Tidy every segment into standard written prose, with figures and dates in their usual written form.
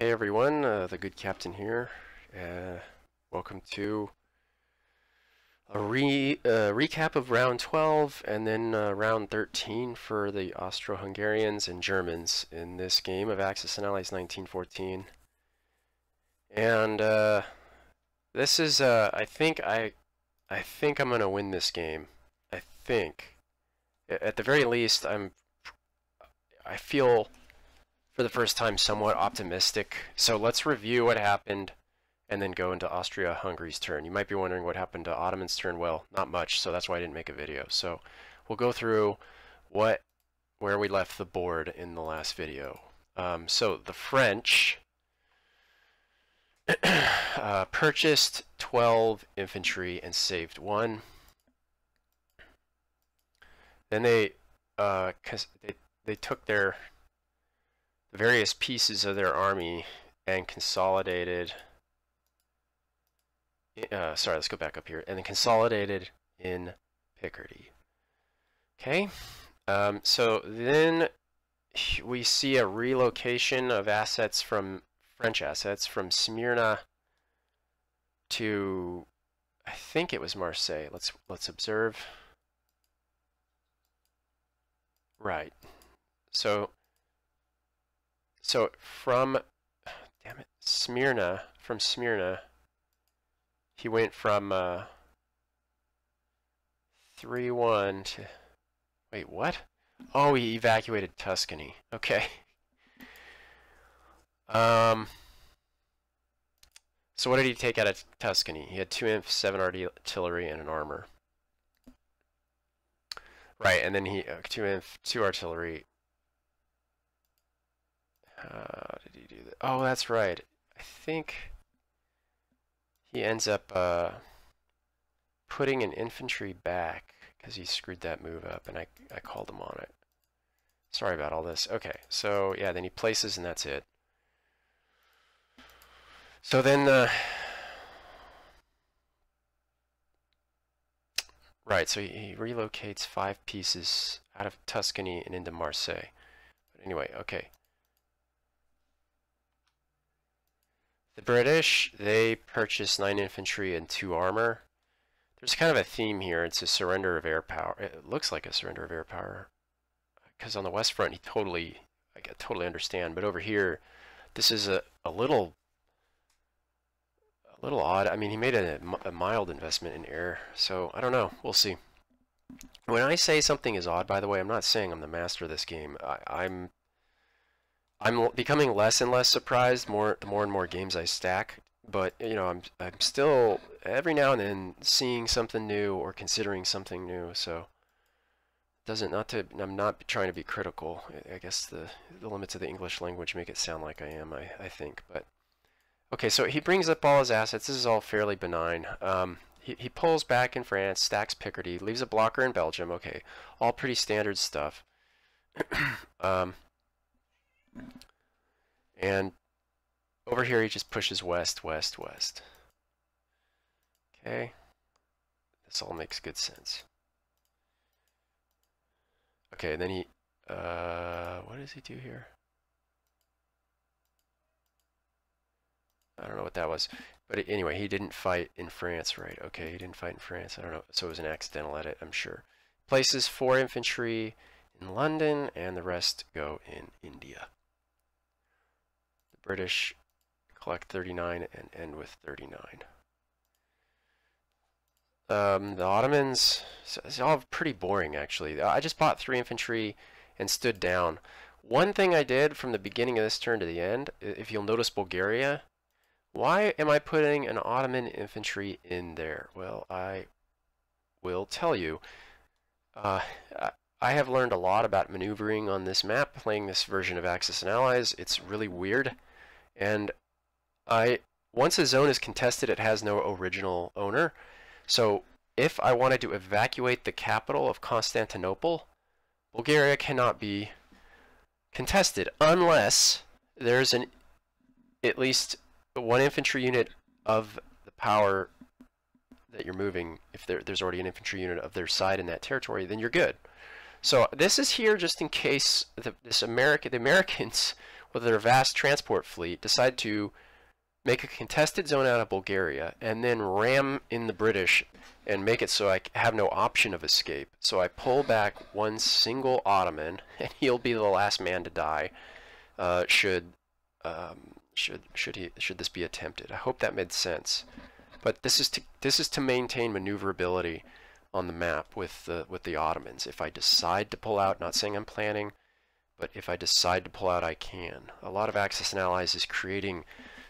Hey everyone, the good captain here. Welcome to a recap of round 12 and then round 13 for the Austro-Hungarians and Germans in this game of Axis and Allies 1914. And this is I think I'm gonna win this game. I think, at the very least, I feel for the first time somewhat optimistic. So let's review what happened and then go into Austria-Hungary's turn. You might be wondering what happened to Ottoman's turn. Well, not much, so that's why I didn't make a video. So we'll go through where we left the board in the last video. So the French purchased 12 infantry and saved 1. Then they took the various pieces of their army and consolidated. Sorry, let's go back up here. And then consolidated in Picardy. Okay. So then we see a relocation of assets French assets from Smyrna to, I think it was Marseille. Let's observe. Right. So from Smyrna, he went from 3-1 to, wait, what? Oh, he evacuated Tuscany. Okay. So what did he take out of Tuscany? He had 2 inf, 7 artillery, and an armor. Right, and then he 2 inf, 2 artillery. How did he do that? Oh, that's right. I think he ends up putting an infantry back because he screwed that move up, and I called him on it. Sorry about all this. Okay, so yeah, then he places, and that's it. So then, right, so he relocates 5 pieces out of Tuscany and into Marseille. But anyway, okay. The British, they purchased 9 infantry and 2 armor. There's kind of a theme here. It's a surrender of air power. It looks like a surrender of air power. Because on the West Front, I totally understand. But over here, this is a little odd. I mean, he made a mild investment in air. So, I don't know. We'll see. When I say something is odd, by the way, I'm not saying I'm the master of this game. I'm becoming less and less surprised the more and more games I stack, but you know, I'm still every now and then seeing something new or considering something new. So I'm not trying to be critical. I guess the limits of the English language make it sound like I am, I think. But okay, so he brings up all his assets. This is all fairly benign. He pulls back in France, stacks Picardy, leaves a blocker in Belgium. Okay, all pretty standard stuff. And over here he just pushes west, west, west. Okay. This all makes good sense. Okay, then he what does he do here? I don't know what that was. But anyway, he didn't fight in France, right? Okay, he didn't fight in France. I don't know. So it was an accidental edit, I'm sure. Places 4 infantry in London, and the rest go in India. British collect 39 and end with 39. The Ottomans, it's all pretty boring actually. I just bought 3 infantry and stood down. One thing I did from the beginning of this turn to the end, if you'll notice Bulgaria, why am I putting an Ottoman infantry in there? Well, I will tell you. I have learned a lot about maneuvering on this map, playing this version of Axis and Allies. It's really weird. And once a zone is contested, it has no original owner. So if I wanted to evacuate the capital of Constantinople, Bulgaria cannot be contested unless there's at least 1 infantry unit of the power that you're moving. If there's already an infantry unit of their side in that territory, then you're good. So this is here just in case the Americans with their vast transport fleet, decide to make a contested zone out of Bulgaria, and then ram in the British and make it so I have no option of escape. So I pull back one single Ottoman, and he'll be the last man to die. Should this be attempted? I hope that made sense. But this is to maintain maneuverability on the map with the Ottomans. If I decide to pull out, not saying I'm planning, but if I decide to pull out, I can. A lot of Axis and Allies is creating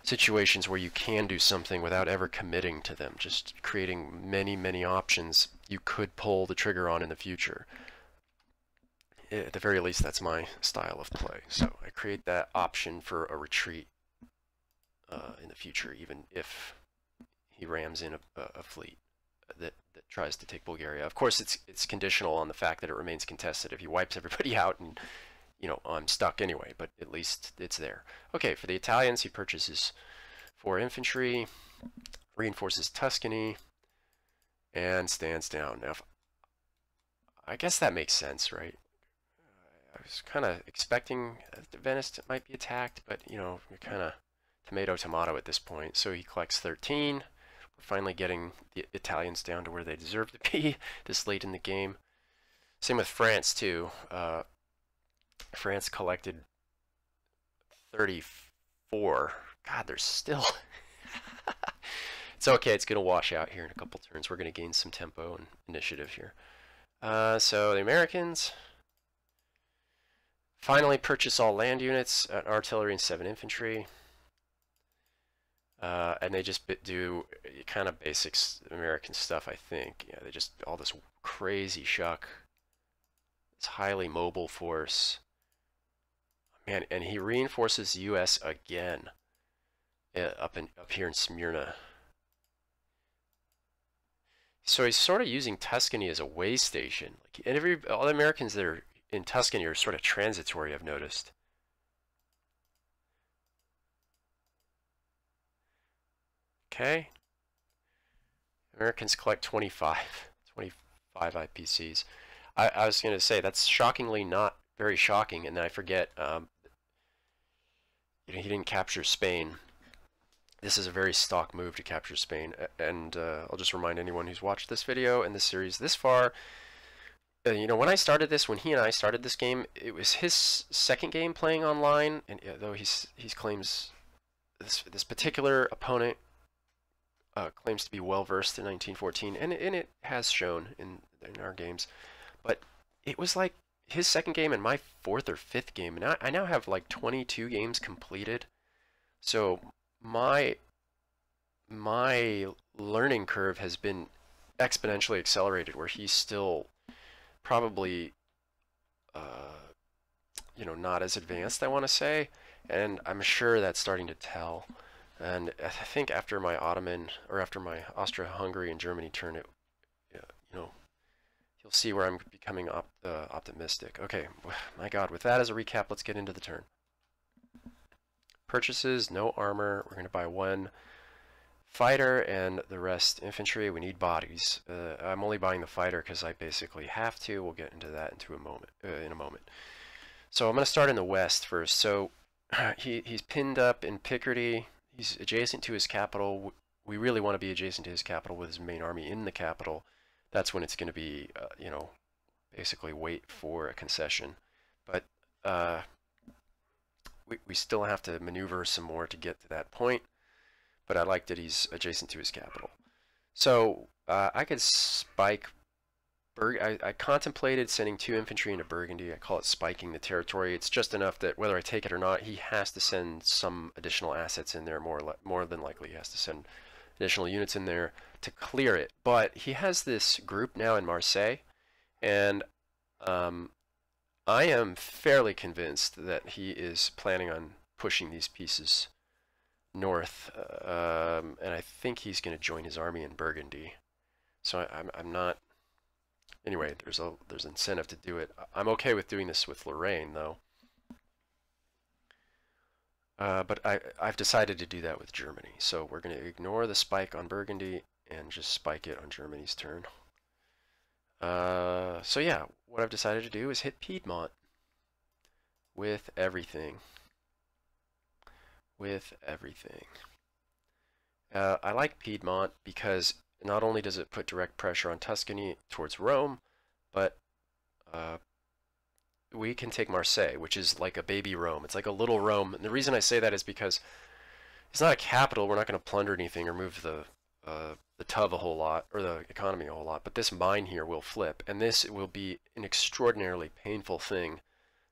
situations where you can do something without ever committing to them, just creating many options you could pull the trigger on in the future. At the very least, that's my style of play. So I create that option for a retreat in the future, even if he rams in a fleet that tries to take Bulgaria. Of course, it's conditional on the fact that it remains contested. If he wipes everybody out and I'm stuck anyway, but at least it's there. Okay, for the Italians, he purchases 4 infantry, reinforces Tuscany, and stands down. Now, I guess that makes sense, right? I was kind of expecting Venice might be attacked, but, you're kind of tomato at this point. So he collects 13. We're finally getting the Italians down to where they deserve to be this late in the game. Same with France, too. France collected 34. God, there's still... It's okay, it's going to wash out here in a couple turns. We're going to gain some tempo and initiative here. So the Americans finally purchase all land units, artillery and 7 infantry. And they just do kind of basics American stuff, I think. Yeah, they just, all this crazy shuck. This highly mobile force. Man, and he reinforces the U.S. again up here in Smyrna. So he's sort of using Tuscany as a way station. And all the Americans that are in Tuscany are sort of transitory, I've noticed. Okay. Americans collect 25 IPCs. I was going to say, that's shockingly not very shocking, and then I forget, he didn't capture Spain. This is a very stock move to capture Spain, and I'll just remind anyone who's watched this video and this series this far, when I started this, when he and I started this game, it was his second game playing online, and though he claims this particular opponent claims to be well versed in 1914, and it has shown in our games, but it was like his second game and my 4th or 5th game, and I now have like 22 games completed. So my learning curve has been exponentially accelerated, where he's still probably not as advanced, I want to say, and I'm sure that's starting to tell. And I think after my Austria-Hungary and Germany turn, you'll see where I'm becoming optimistic. Okay, my God, with that as a recap, let's get into the turn. Purchases, no armor. We're going to buy 1 fighter and the rest infantry. We need bodies. I'm only buying the fighter because I basically have to. We'll get into that in a moment. So I'm going to start in the west first. So he's pinned up in Picardy. He's adjacent to his capital. We really want to be adjacent to his capital with his main army in the capital. That's when it's going to be, basically wait for a concession. But we still have to maneuver some more to get to that point. But I like that he's adjacent to his capital. So I could spike. I contemplated sending 2 infantry into Burgundy. I call it spiking the territory. It's just enough that whether I take it or not, he has to send some additional assets in there. More than likely, he has to send additional units in there to clear it. But he has this group now in Marseille, and I am fairly convinced that he is planning on pushing these pieces north, and I think he's going to join his army in Burgundy. So I'm not. Anyway, there's incentive to do it. I'm okay with doing this with Lorraine, though. But I've decided to do that with Germany. So we're going to ignore the spike on Burgundy and just spike it on Germany's turn. So yeah, what I've decided to do is hit Piedmont with everything. with everything. I like Piedmont because not only does it put direct pressure on Tuscany towards Rome, but we can take Marseille, which is like a baby Rome. It's like a little Rome. And the reason I say that is because it's not a capital. We're not going to plunder anything or move the TUV a whole lot, or the economy a whole lot. But this mine here will flip, and this will be an extraordinarily painful thing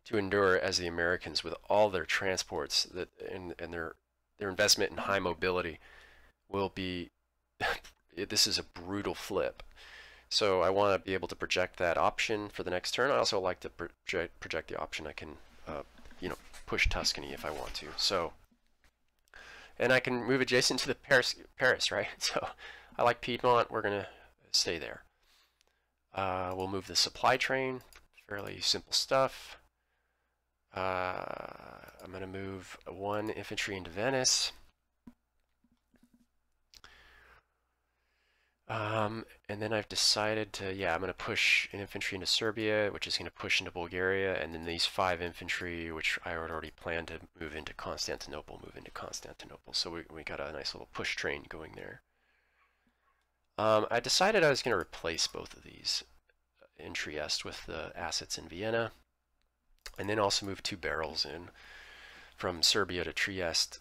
to endure as the Americans, with all their transports that and their investment in high mobility, will be. This is a brutal flip. So I want to be able to project that option for the next turn. I also like to project the option I can, push Tuscany if I want to. So, and I can move adjacent to the Paris, right? So I like Piedmont. We're gonna stay there. We'll move the supply train. Fairly simple stuff. I'm gonna move 1 infantry into Venice. And then I've decided to, I'm going to push an infantry into Serbia, which is going to push into Bulgaria, and then these 5 infantry, which I had already planned to move into Constantinople, So we got a nice little push train going there. I decided I was going to replace both of these in Trieste with the assets in Vienna, and then also move 2 barrels in from Serbia to Trieste.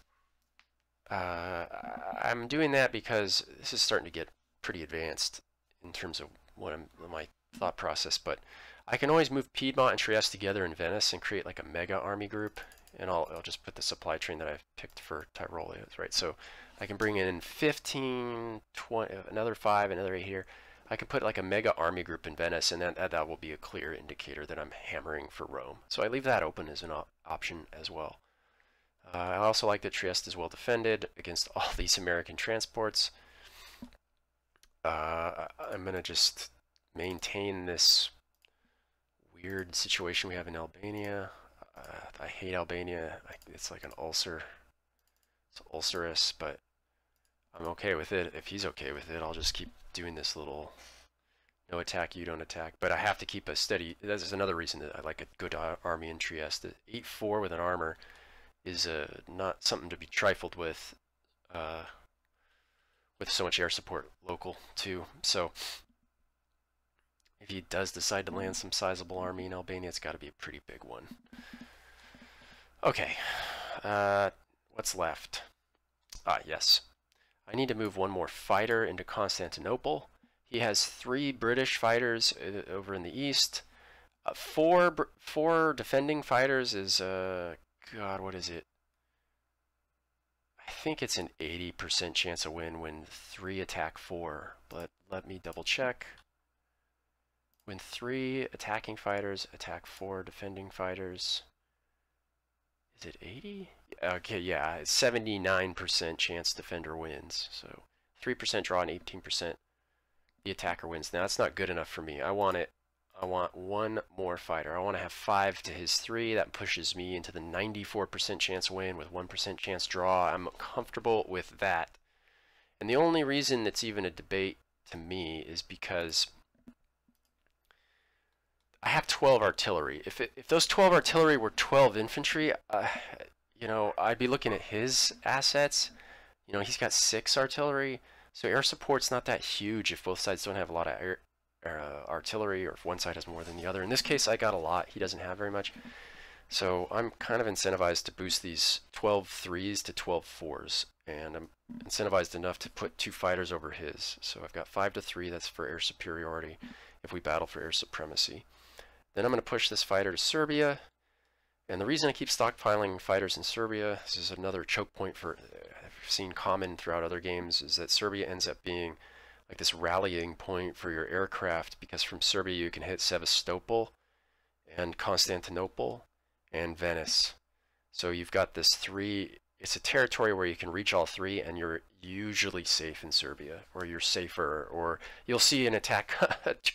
I'm doing that because this is starting to get pretty advanced in terms of my thought process, but I can always move Piedmont and Trieste together in Venice and create like a mega army group, and I'll just put the supply train that I've picked for Tyrol, right? So I can bring in 15, 20, another 5, another 8 here. I can put like a mega army group in Venice, and that will be a clear indicator that I'm hammering for Rome. So I leave that open as an option as well. I also like that Trieste is well defended against all these American transports. I'm going to just maintain this weird situation we have in Albania. I hate Albania. It's like an ulcer. It's ulcerous, but I'm okay with it. If he's okay with it, I'll just keep doing this little no attack, you don't attack. But I have to keep a steady. That's another reason that I like a good army in Trieste. 8-4 with an armor is not something to be trifled with so much air support local too. So if he does decide to land some sizable army in Albania, it's got to be a pretty big one. Okay, what's left? Yes, I need to move 1 more fighter into Constantinople. He has 3 British fighters over in the east. 4 defending fighters is God, what is it? I think it's an 80% chance of win when 3 attack 4, but let me double check. When 3 attacking fighters attack 4 defending fighters, is it 80? Okay, yeah, it's 79% chance defender wins. So 3% draw and 18% the attacker wins. Now that's not good enough for me. I want 1 more fighter. I want to have 5 to his 3. That pushes me into the 94% chance win with 1% chance draw. I'm comfortable with that. And the only reason it's even a debate to me is because I have 12 artillery. If those 12 artillery were 12 infantry, I'd be looking at his assets. He's got 6 artillery, so air support's not that huge if both sides don't have a lot of artillery, or if one side has more than the other. In this case, I got a lot. He doesn't have very much. So I'm kind of incentivized to boost these 12 3s to 12 4s, and I'm incentivized enough to put 2 fighters over his. So I've got 5 to 3. That's for air superiority if we battle for air supremacy. Then I'm going to push this fighter to Serbia. And the reason I keep stockpiling fighters in Serbia, this is another choke point I've seen common throughout other games, is that Serbia ends up being like this rallying point for your aircraft, because from Serbia you can hit Sevastopol and Constantinople and Venice. So you've got this 3, it's a territory where you can reach all 3, and you're usually safe in Serbia, or you're safer, or you'll see an attack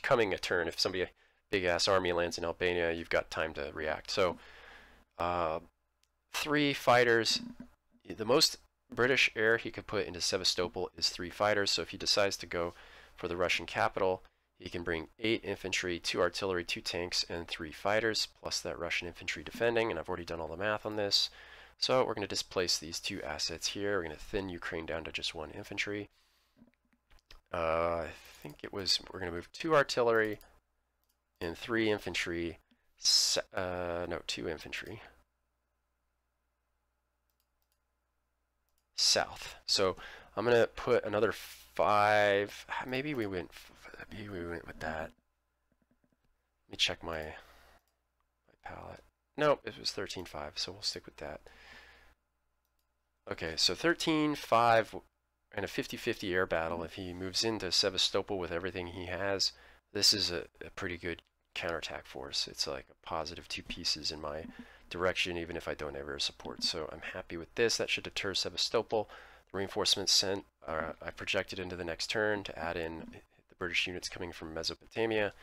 coming a turn. If somebody, big ass army lands in Albania, you've got time to react. So 3 fighters, the most British air he could put into Sevastopol is 3 fighters. So if he decides to go for the Russian capital, he can bring 8 infantry, 2 artillery, 2 tanks, and 3 fighters, plus that Russian infantry defending. And I've already done all the math on this. So we're going to displace these 2 assets here. We're going to thin Ukraine down to just 1 infantry. I think it was, we're going to move 2 artillery and 3 infantry. No, 2 infantry. South. So I'm going to put another 5. Maybe we went with that. Let me check my palette. No, it was 13-5, so we'll stick with that. Okay, so 13-5 and a 50-50 air battle. If he moves into Sevastopol with everything he has, this is a pretty good counterattack force. It's like a positive 2 pieces in my direction, even if I don't ever support. So I'm happy with this. That should deter Sevastopol. The reinforcements sent I projected into the next turn to add in the British units coming from Mesopotamia.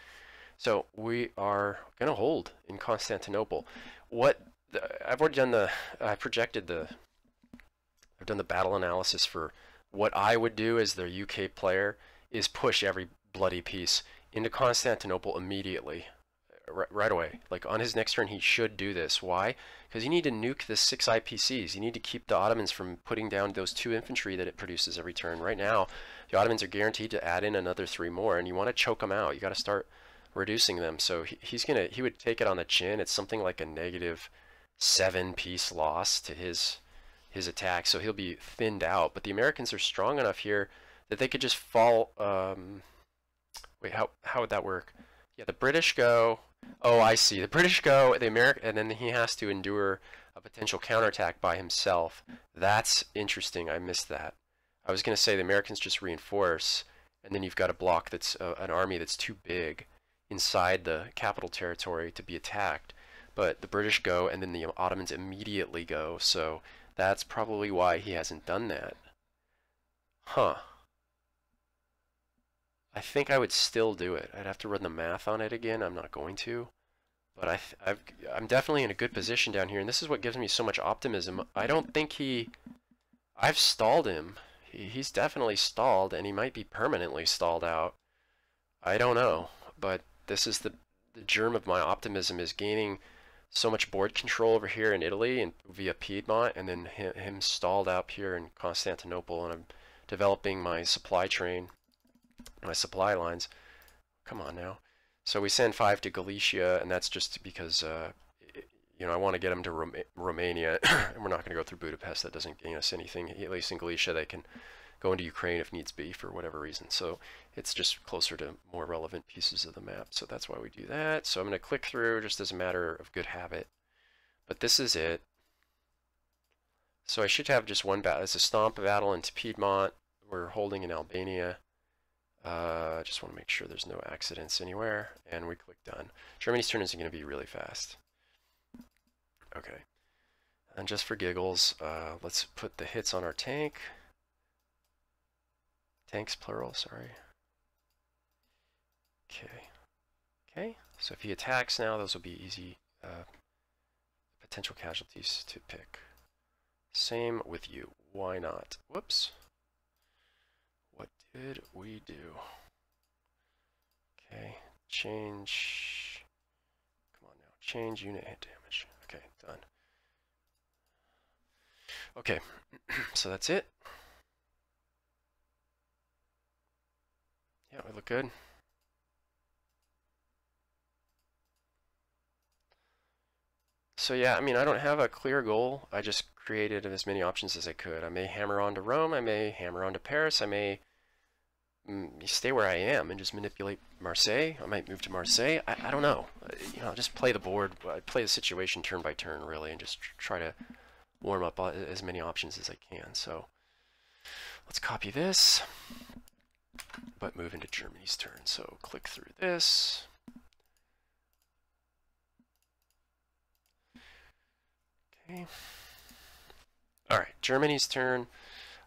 So we are going to hold in Constantinople. I've already done I've done the battle analysis for what I would do as the UK player is push every bloody piece into Constantinople immediately, right away. Like on his next turn, he should do this. Why? Because you need to nuke the 6 IPCs. You need to keep the Ottomans from putting down those 2 infantry that it produces every turn. Right now, the Ottomans are guaranteed to add in another 3 more, and you want to choke them out. You got to start reducing them. So he would take it on the chin. It's something like a -7 piece loss to his attack, so he'll be thinned out. But the Americans are strong enough here that they could just fall. Wait, how would that work? Yeah, the British go. Oh, I see. The British go, and then he has to endure a potential counterattack by himself. That's interesting. I missed that. I was going to say the Americans just reinforce, and then you've got a block that's an army that's too big inside the capital territory to be attacked. But the British go, and then the Ottomans immediately go. So that's probably why he hasn't done that. Huh. I think I would still do it. I'd have to run the math on it again. I'm not going to. But I'm definitely in a good position down here, and this is what gives me so much optimism. I don't think I've stalled him. He's definitely stalled, and he might be permanently stalled out. I don't know, but this is the germ of my optimism, is gaining so much board control over here in Italy and via Piedmont, and then him stalled out here in Constantinople, and I'm developing my supply train, my supply lines. Come on now. So we send 5 to Galicia, and that's just because you know, I want to get them to Romania, and we're not going to go through Budapest. That doesn't gain us anything. At least in Galicia, they can go into Ukraine if needs be for whatever reason. So it's just closer to more relevant pieces of the map. So that's why we do that. So I'm going to click through just as a matter of good habit. But this is it. So I should have just one battle. It's a stomp battle into Piedmont. We're holding in Albania. I just want to make sure there's no accidents anywhere. And we click done. Germany's turn is going to be really fast. Okay. And just for giggles, let's put the hits on our tank. Tanks plural, sorry. Okay. Okay, so if he attacks now, those will be easy potential casualties to pick. Same with you. Why not? Whoops. What did we do? Okay, change. Come on now. Change unit hit damage. Okay, done. Okay, so that's it. Yeah, we look good. So yeah, I mean, I don't have a clear goal. I just created as many options as I could. I may hammer on to Rome. I may hammer on to Paris. I may stay where I am and just manipulate Marseille. I might move to Marseille. I don't know. You know, just play the board, play the situation turn by turn, really, and just try to warm up as many options as I can. So let's copy this, but move into Germany's turn. So click through this. Okay. All right, Germany's turn.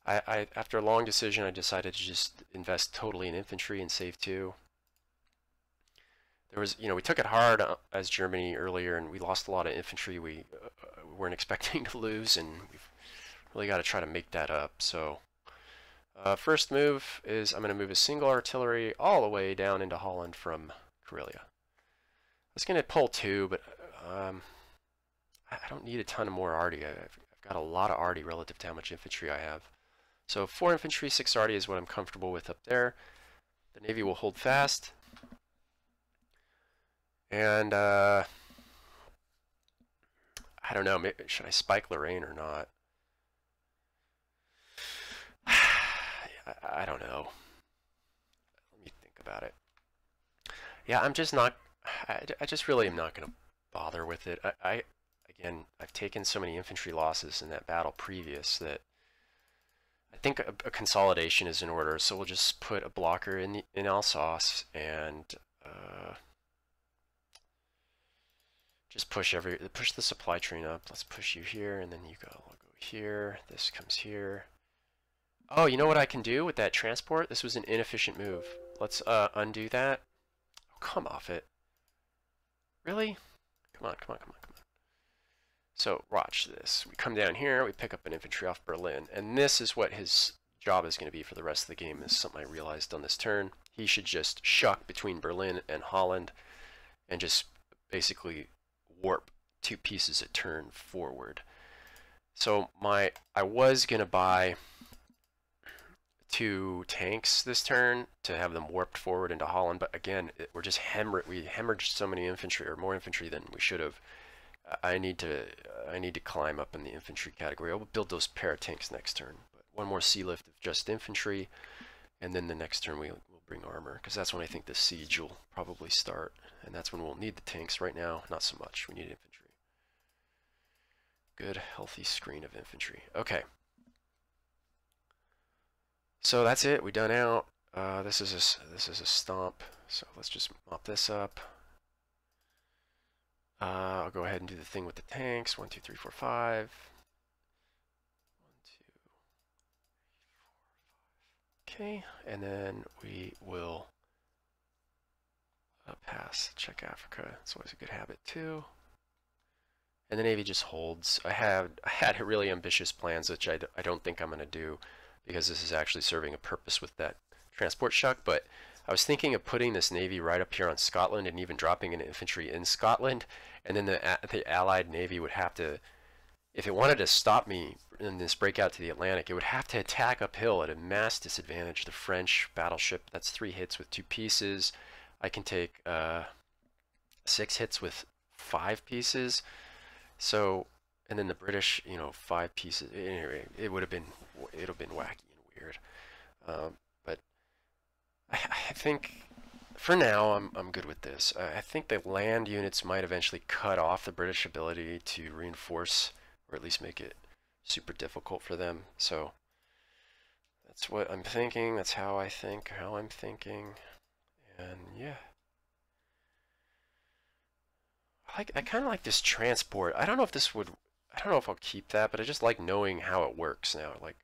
After a long decision, I decided to just invest totally in infantry and save 2. There was, you know, we took it hard as Germany earlier, and we lost a lot of infantry we weren't expecting to lose, and we've really got to try to make that up. So first move is I'm going to move a single artillery all the way down into Holland from Karelia. I was going to pull 2, but I don't need a ton of more arty. I've got a lot of arty relative to how much infantry I have. So 4 infantry, 6 arty is what I'm comfortable with up there. The Navy will hold fast. And I don't know, maybe, should I spike Lorraine or not? I don't know. Let me think about it. Yeah, I'm just not, I just really am not going to bother with it. Again, I've taken so many infantry losses in that battle previous that I think a consolidation is in order. So we'll just put a blocker in Alsace and just push the supply train up. Let's push you here, and then I'll go here. This comes here. Oh, you know what I can do with that transport? This was an inefficient move. Let's undo that. Oh, come off it. Really? Come on, come on, come on, come on. So watch this. We come down here, we pick up an infantry off Berlin, and this is what his job is going to be for the rest of the game. This is something I realized on this turn. He should just shuck between Berlin and Holland and just basically warp 2 pieces a turn forward. So I was going to buy 2 tanks this turn to have them warped forward into Holland, but again, we're just we hemorrhaged so many infantry, or more infantry than we should have. I need to climb up in the infantry category. I'll build those paratanks next turn. But 1 more sea lift of just infantry, and then the next turn we'll bring armor, because that's when I think the siege will probably start, and that's when we'll need the tanks. Right now, not so much. We need infantry. Good, healthy screen of infantry. Okay. So that's it. We done out. This is a stomp. So let's just mop this up. I'll go ahead and do the thing with the tanks. 1, 2, 3, 4, 5. 1, 2, 3, 4, 5. Okay, and then we will pass Czech Africa. It's always a good habit too. And the Navy just holds. I had really ambitious plans, which I don't think I'm going to do, because this is actually serving a purpose with that transport shuck. But I was thinking of putting this Navy right up here on Scotland and even dropping an infantry in Scotland, and then the Allied Navy would have to, if it wanted to stop me in this breakout to the Atlantic, it would have to attack uphill at a mass disadvantage. The French battleship, that's 3 hits with 2 pieces. I can take 6 hits with 5 pieces. So, and then the British, 5 pieces. Anyway, it would have been wacky and weird. But I think for now I'm good with this. I think the land units might eventually cut off the British ability to reinforce, or at least make it super difficult for them. So that's what I'm thinking. That's how I think, how I'm thinking. And yeah. I kind of like this transport. I don't know if I'll keep that, but I just like knowing how it works now. Like,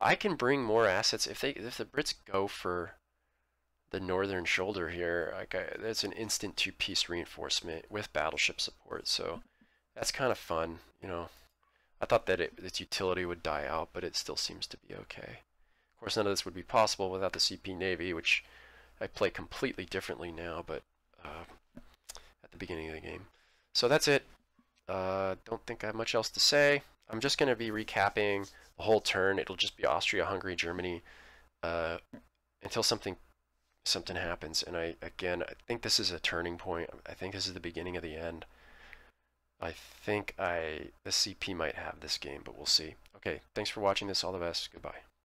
I can bring more assets if the Brits go for the northern shoulder here. Like, that's an instant 2-piece reinforcement with battleship support. So that's kind of fun, I thought that its utility would die out, but it still seems to be okay. Of course, none of this would be possible without the CP Navy, which I play completely differently now, but at the beginning of the game. So that's it. Don't think I have much else to say. I'm just going to be recapping the whole turn. It'll just be Austria, Hungary, Germany, until something happens. And I think this is a turning point. I think this is the beginning of the end. I think the CP might have this game, but we'll see. Okay, thanks for watching this. All the best. Goodbye.